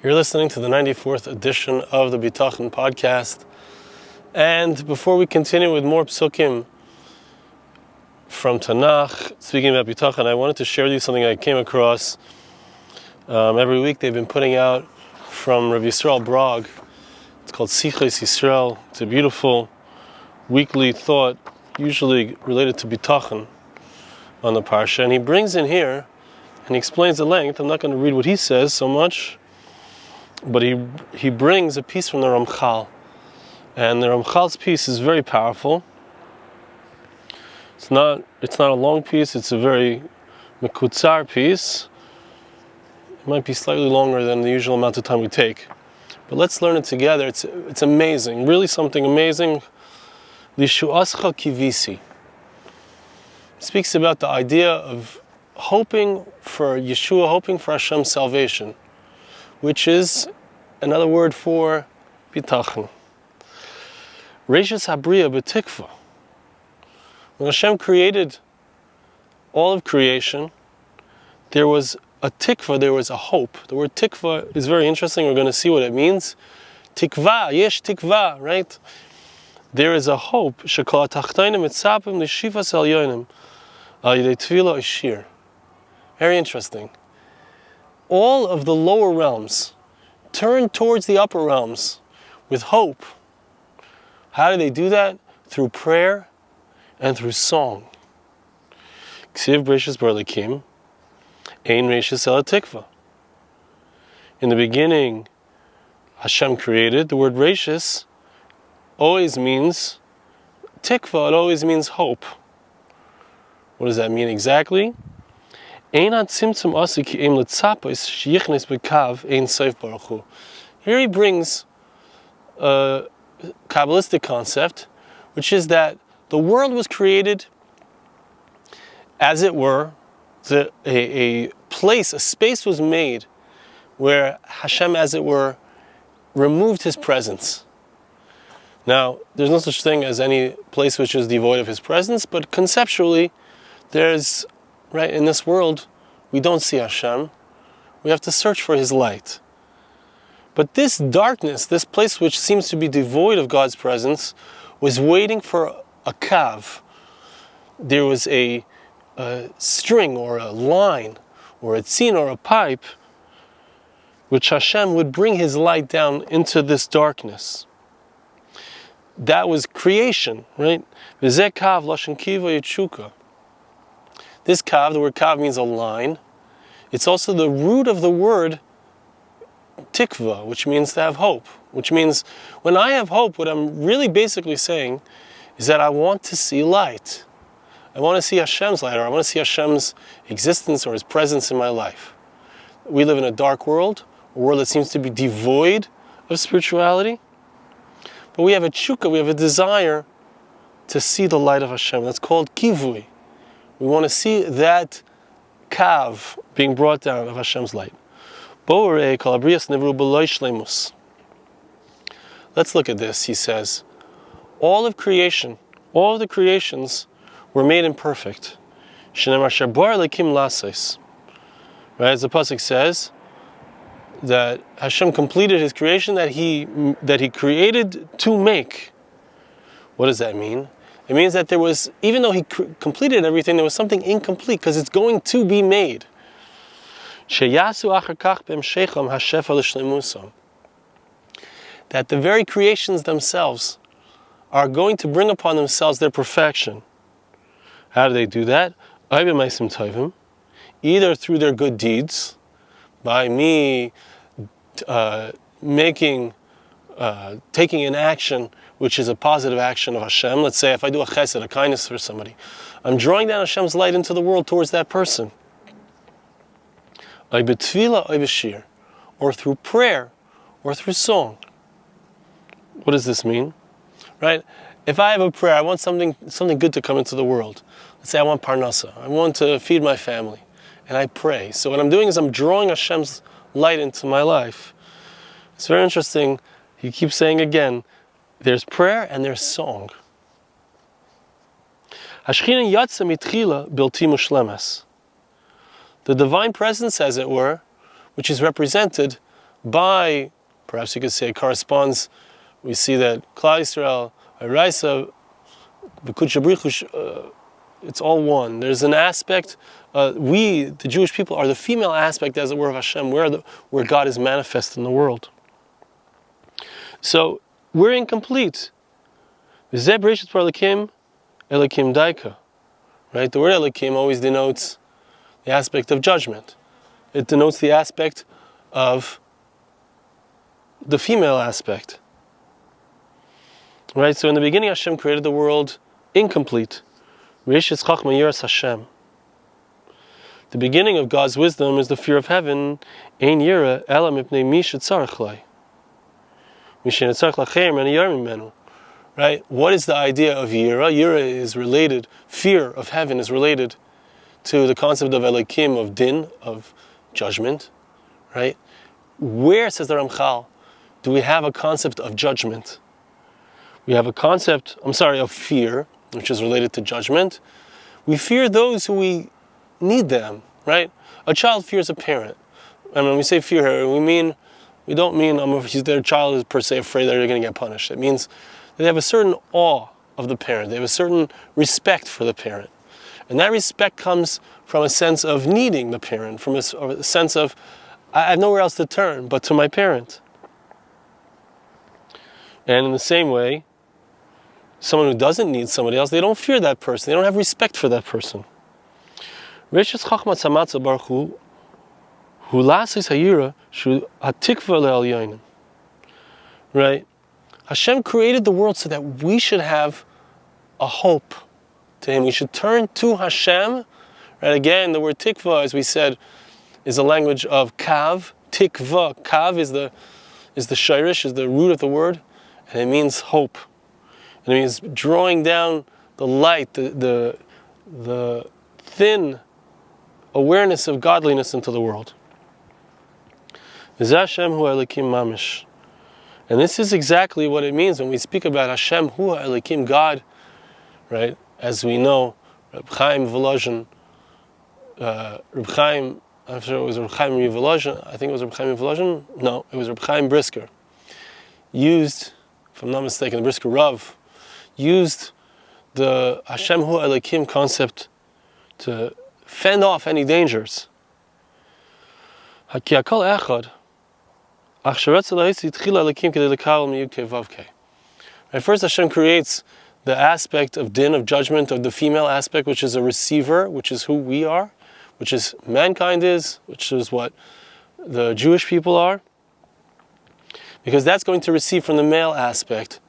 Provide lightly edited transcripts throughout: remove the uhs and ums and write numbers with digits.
You're listening to the 94th edition of the Bitachon podcast. And before we continue with more psukim from Tanakh, speaking about Bitachon, I wanted to share with you something I came across. Every week they've been putting out from Rav Yisrael Brog. It's called Sichos Yisrael. It's a beautiful weekly thought, usually related to Bitachon on the Parsha. And he brings in here, and he explains the length. I'm not going to read what he says so much, but he brings a piece from the Ramchal. And the Ramchal's piece is very powerful. It's not a long piece, it's a very mekutzar piece. It might be slightly longer than the usual amount of time we take. But let's learn it together. It's amazing, really something amazing. Lishuascha Kivui. It speaks about the idea of hoping for Yeshua, hoping for Hashem's salvation, which is another word for Bitachon. Reishis Habriya b'tikva. When Hashem created all of creation, there was a tikva, there was a hope. The word tikva is very interesting. We're going to see what it means. Tikva, yesh tikva, right? There is a hope. Shekol hatachtainim mitzapim l'shivas elyonim al yidei tefila ishir. Very interesting. All of the lower realms turn towards the upper realms with hope. How do they do that? Through prayer and through song. Ksiv Breishis Barlikim, Ein Reishis Ela Tikva. In the beginning, Hashem created. The word Reishis always means Tikva. It always means hope. What does that mean exactly? Ein Tzimtzum Asi Ki Eim Letzapos Sheyichnes B'Kav Ein Seif Baruch Hu. Here he brings a Kabbalistic concept, which is that the world was created, as it were, a place, a space was made where Hashem, as it were, removed his presence. Now, there's no such thing as any place which is devoid of his presence, but conceptually, there's, right, in this world, we don't see Hashem. We have to search for his light. But this darkness, this place which seems to be devoid of God's presence, was waiting for a kav. There was a string or a line or a tzin or a pipe which Hashem would bring his light down into this darkness. That was creation, right? V'zeh kav lashon Kivui yetshuka. This kav, the word kav means a line. It's also the root of the word tikva, which means to have hope. Which means when I have hope, what I'm really basically saying is that I want to see light. I want to see Hashem's light, or I want to see Hashem's existence or his presence in my life. We live in a dark world, a world that seems to be devoid of spirituality. But we have a tshuka, we have a desire to see the light of Hashem. That's called Kivui. We want to see that kav being brought down of Hashem's light. Let's look at this, he says. All of creation, all of the creations were made imperfect. Right, as the pasuk says, that Hashem completed his creation that he created to make. What does that mean? It means that there was, even though he completed everything, there was something incomplete because it's going to be made. That the very creations themselves are going to bring upon themselves their perfection. How do they do that? Either through their good deeds, by me taking an action which is a positive action of Hashem. Let's say if I do a chesed, a kindness for somebody, I'm drawing down Hashem's light into the world towards that person. Or through prayer, or through song. What does this mean? Right? If I have a prayer, I want something good to come into the world. Let's say I want parnasa, I want to feed my family, and I pray. So what I'm doing is I'm drawing Hashem's light into my life. It's very interesting. He keeps saying again, there's prayer and there's song. The divine presence, as it were, which is represented by, perhaps you could say it corresponds, we see that Klal Yisrael, Araisa, it's all one. There's an aspect, we, the Jewish people, are the female aspect, as it were, of Hashem, where God is manifest in the world. So, we're incomplete. Right? The word Elikim always denotes the aspect of judgment. It denotes the aspect of the female aspect. Right? So in the beginning, Hashem created the world incomplete. The beginning of God's wisdom is the fear of heaven. Right? What is the idea of Yira? Yira is related, fear of heaven is related to the concept of Elikim, of din, of judgment. Right? Where, says the Ramchal, do we have a concept of judgment? We have a concept, of fear, which is related to judgment. We fear those who we need them, right? A child fears a parent. And when we say fear here, we don't mean their child is per se afraid that they're going to get punished. It means that they have a certain awe of the parent. They have a certain respect for the parent. And that respect comes from a sense of needing the parent, from a sense of, I have nowhere else to turn but to my parent. And in the same way, someone who doesn't need somebody else, they don't fear that person. They don't have respect for that person. Right? Hashem created the world so that we should have a hope to Him. We should turn to Hashem. Right? Again, the word tikva, as we said, is a language of kav. Tikva. Kav is the shirish, is the root of the word, and it means hope. And it means drawing down the light, the thin awareness of godliness into the world. And this is exactly what it means when we speak about Hashem, Hu Elikim, God, right? As we know, Reb Chaim Volozhin, I'm sure it was Reb Chaim Volozhin, I think it was Reb Chaim Volozhin, no, it was Reb Chaim Brisker, used, if I'm not mistaken, the Brisker Rav, used the Hashem Hu Elikim concept to fend off any dangers. Right, first Hashem creates the aspect of din, of judgment, of the female aspect, which is a receiver, which is who we are, which is mankind is, which is what the Jewish people are, because that's going to receive from the male aspect,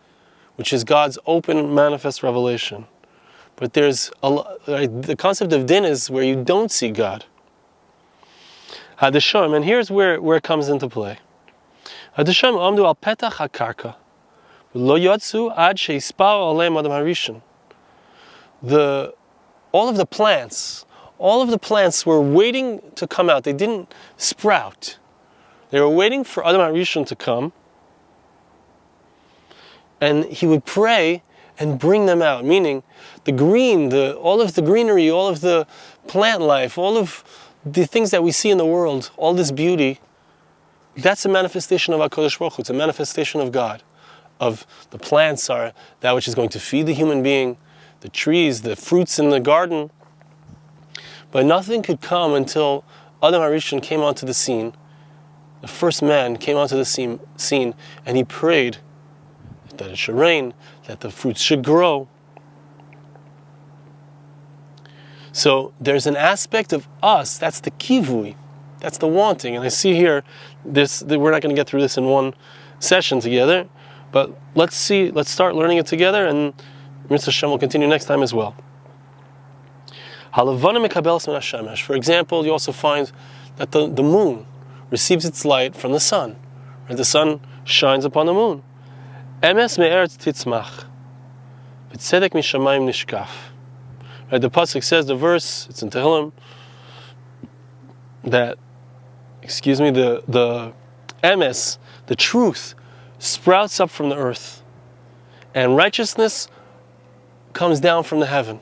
which is God's open, manifest revelation. But there's the concept of din is where you don't see God. Hadasham, and here's where it comes into play. Hadasham amdu al petach hakarka, lo yotzu ad sheispar aleim adam harishon. All of the plants were waiting to come out. They didn't sprout. They were waiting for Adam Harishon to come, and he would pray and bring them out. Meaning, the green, all of the greenery, all of the plant life, all of the things that we see in the world, all this beauty, that's a manifestation of HaKadosh Baruch Hu. It's a manifestation of God. Of the plants are that which is going to feed the human being, the trees, the fruits in the garden. But nothing could come until Adam Harishon came onto the scene. The first man came onto the scene, and he prayed that it should rain, that the fruits should grow. So there's an aspect of us, that's the kivui, that's the wanting. And I see here, we're not going to get through this in one session together, but let's start learning it together, and Mitzvah Hashem will continue next time as well. For example, you also find that the moon receives its light from the sun. Right? The sun shines upon the moon. Emes me'eretz titzmach, v'tzedek mishamayim nishkaf. Right? The pasuk says, the verse, it's in Tehillim, that, the emes, the truth, sprouts up from the earth, and righteousness comes down from the heaven.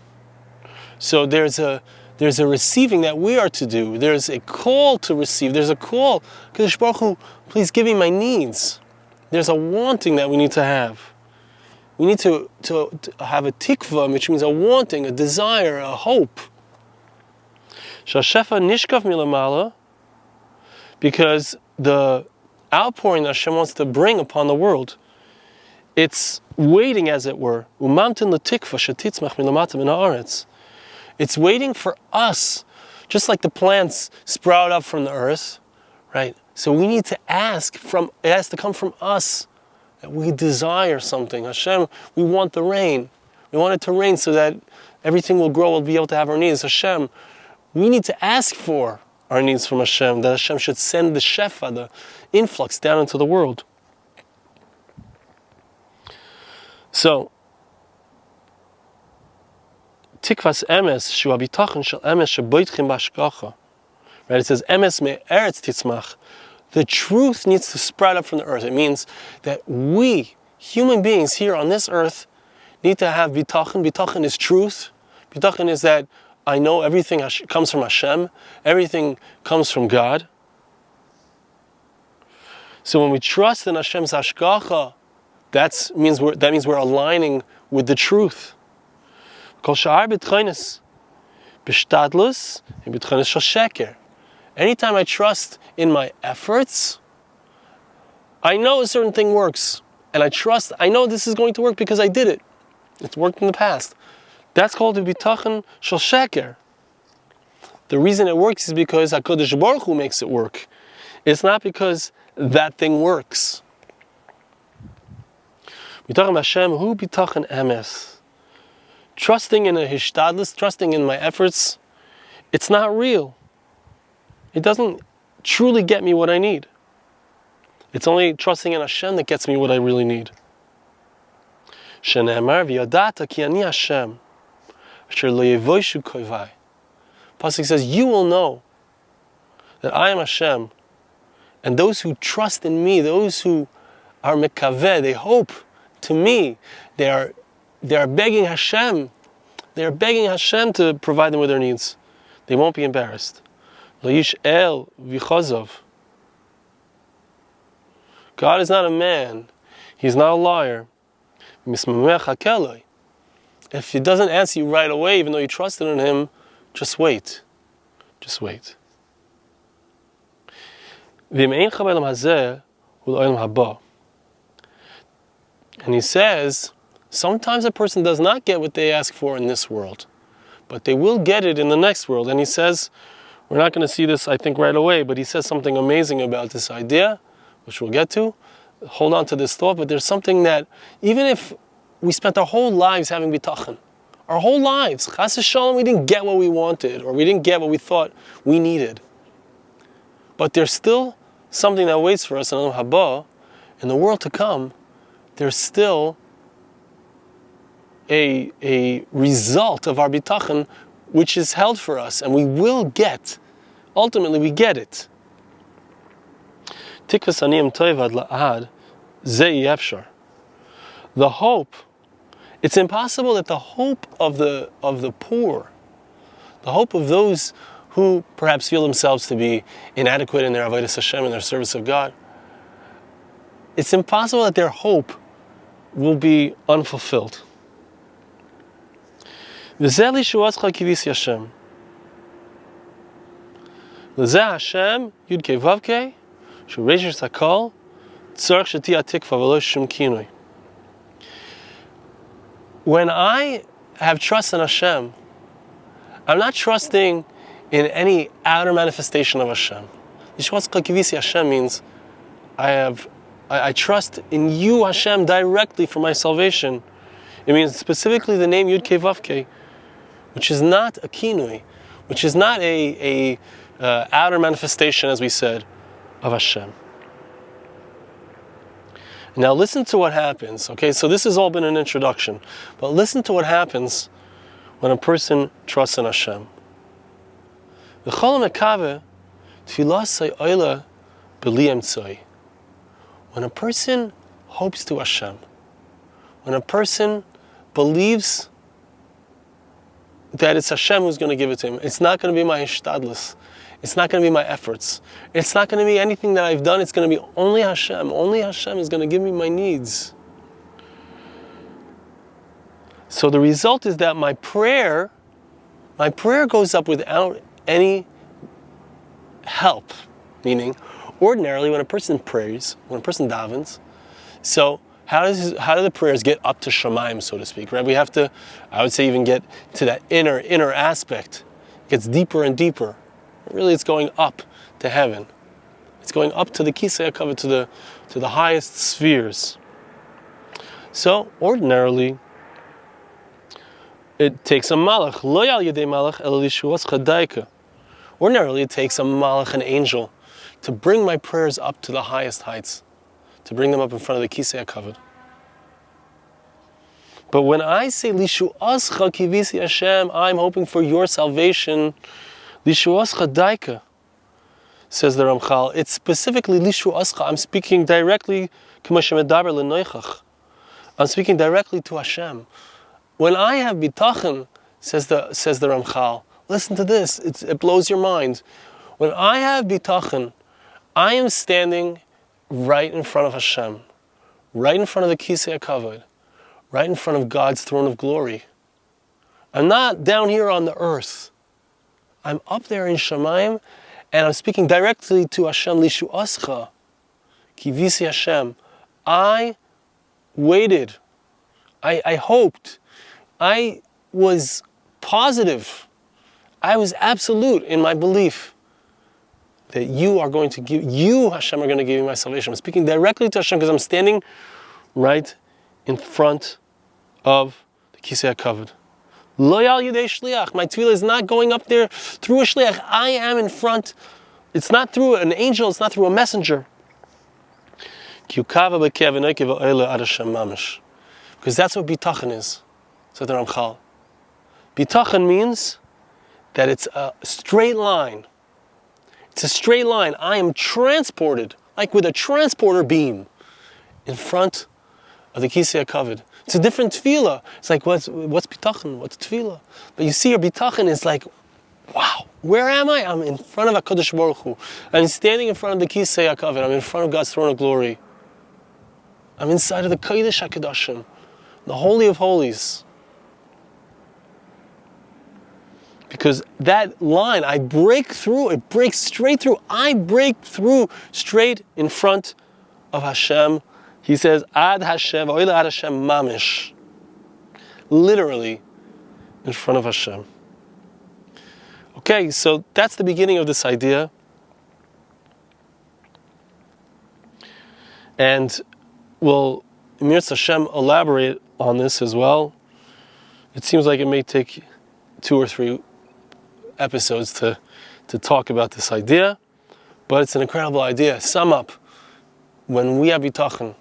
So there's a receiving that we are to do. There's a call to receive. There's a call. Kadosh Baruch Hu Please give me my needs. There's a wanting that we need to have. We need to have a tikva, which means a wanting, a desire, a hope. Shashefa nishkaf milamala, because the outpouring that Hashem wants to bring upon the world, it's waiting, as it were. Umamtin l'tikva shetitzmach milamata min haaretz. It's waiting for us, just like the plants sprout up from the earth, right? So we need to ask it has to come from us, that we desire something. Hashem, we want the rain. We want it to rain so that everything will grow, we'll be able to have our needs. Hashem, we need to ask for our needs from Hashem, that Hashem should send the shefa, the influx down into the world. So, tikvas emes shu bitachon shel emes sheboitchim b'hashgacha. Right? It says emes me'eretz titzmach. The truth needs to spread up from the earth. It means that we, human beings here on this earth, need to have bitachon. Bitachon is truth. Bitachon is that I know everything comes from Hashem. Everything comes from God. So when we trust in Hashem's hashgacha, that means we're aligning with the truth. Kol sha'ar b'tchonos, b'shtadlus, and b'tchonos shel sheker. Anytime I trust in my efforts, I know a certain thing works. And I know this is going to work because I did it. It's worked in the past. That's called the bitachon shel sheker. The reason it works is because HaKadosh Baruch Hu makes it work. It's not because that thing works. Bitachon Hashem hu bitachon emes. Trusting in a hishtadlus, trusting in my efforts, it's not real. It doesn't truly get me what I need. It's only trusting in Hashem that gets me what I really need. Shene'emar v'yadata ki ani Hashem asher lo yevoishu kivui. Pasuk says, you will know that I am Hashem, and those who trust in me, those who are mekaveh, they hope to me, they are begging Hashem. They are begging Hashem to provide them with their needs. They won't be embarrassed. Lo yish'el v'chazov. God is not a man. He's not a liar. If he doesn't answer you right away, even though you trusted in him, just wait. Just wait. And he says, sometimes a person does not get what they ask for in this world, but they will get it in the next world. And he says, we're not going to see this, I think, right away, but he says something amazing about this idea, which we'll get to. Hold on to this thought, but there's something that, even if we spent our whole lives having bitachon, our whole lives, chas v'shalom, we didn't get what we wanted, or we didn't get what we thought we needed. But there's still something that waits for us in Olam Haba, in the world to come. There's still a result of our bitachon which is held for us, and we will get. Ultimately, we get it. Tikvas aniyim toivad la'ad zei efshar. The hope. It's impossible that the hope of the poor, the hope of those who perhaps feel themselves to be inadequate in their avodas Hashem, in their service of God, it's impossible that their hope will be unfulfilled. V'zeh lishuatzcha kivisi Hashem. L'zeh Hashem, Yud Kei Vav Kei, Shu Reishis Hakol, Tzarech Sheti Atikva V'lo Shum Kinui. When I have trust in Hashem, I'm not trusting in any outer manifestation of Hashem. Lishuatzcha kivisi Hashem means I trust in you, Hashem, directly for my salvation. It means specifically the name Yud Kei Vav Kei, which is not a kinui, which is not a outer manifestation, as we said, of Hashem. Now listen to what happens. Okay, so this has all been an introduction, but listen to what happens when a person trusts in Hashem. When a person hopes to Hashem, when a person believes that it's Hashem who's going to give it to him, it's not going to be my hishtadlus. It's not going to be my efforts. It's not going to be anything that I've done. It's going to be only Hashem. Only Hashem is going to give me my needs. So the result is that my prayer goes up without any help. Meaning, ordinarily when a person prays, when a person davens, so how do the prayers get up to Shemaim, so to speak, right? We have to, I would say, even get to that inner aspect. It gets deeper and deeper. Really, it's going up to heaven. It's going up to the Kisei HaKavod, to the highest spheres. So, ordinarily, it takes a malach. Lo yal yedei malach el lishuas chadaika. Ordinarily, it takes a malach, an angel, to bring my prayers up to the highest heights, to bring them up in front of the Kisei HaKavod. But when I say lishuascha kivisi Hashem, I'm hoping for your salvation. Lishuascha daika, says the Ramchal. It's specifically lishuascha. I'm speaking directly. I'm speaking directly to Hashem. When I have bitachon, says the Ramchal, listen to this, it blows your mind. When I have bitachon, I am standing right in front of Hashem, right in front of the Kisei HaKavod, right in front of God's throne of glory. I'm not down here on the earth. I'm up there in Shemaim, and I'm speaking directly to Hashem, Lishuascha, Kivisi Hashem. I waited. I hoped. I was positive. I was absolute in my belief that you, Hashem, are going to give me my salvation. I'm speaking directly to Hashem because I'm standing right in front of the Kisei HaKavod. Lo yal yedei shliach. My tefillah is not going up there through a shliach. I am in front. It's not through an angel. It's not through a messenger. Because that's what bitachon is, said the Ramchal. Bitachon means that it's a straight line. It's a straight line. I am transported, like with a transporter beam, in front of the Kisei HaKavod. It's a different tefillah. It's like, what's bitachon? What's tefillah? But you see, your bitachon is like, wow, where am I? I'm in front of HaKadosh Baruch Hu. I'm standing in front of the Kisei HaKavod. I'm in front of God's throne of glory. I'm inside of the Kodesh HaKadoshim, the Holy of Holies. Because that line, I break through, it breaks straight through. I break through straight in front of Hashem. He says, Ad Hashem, Oila Ad Hashem Mamish. Literally in front of Hashem. Okay, so that's the beginning of this idea. And we'll, Mirz Hashem, elaborate on this as well. It seems like it may take 2 or 3 episodes to talk about this idea, but it's an incredible idea. Sum up, when we have bitachon,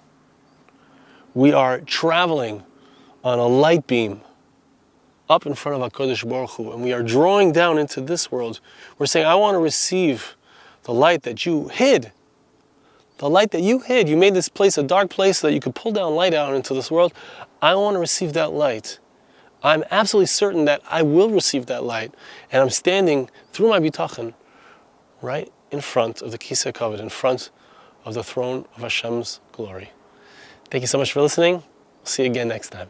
we are traveling on a light beam up in front of HaKadosh Baruch Hu, and we are drawing down into this world. We're saying, I want to receive the light that you hid. The light that you hid. You made this place a dark place so that you could pull down light out into this world. I want to receive that light. I'm absolutely certain that I will receive that light. And I'm standing through my bitachon right in front of the Kisei HaKavod, in front of the throne of Hashem's glory. Thank you so much for listening. See you again next time.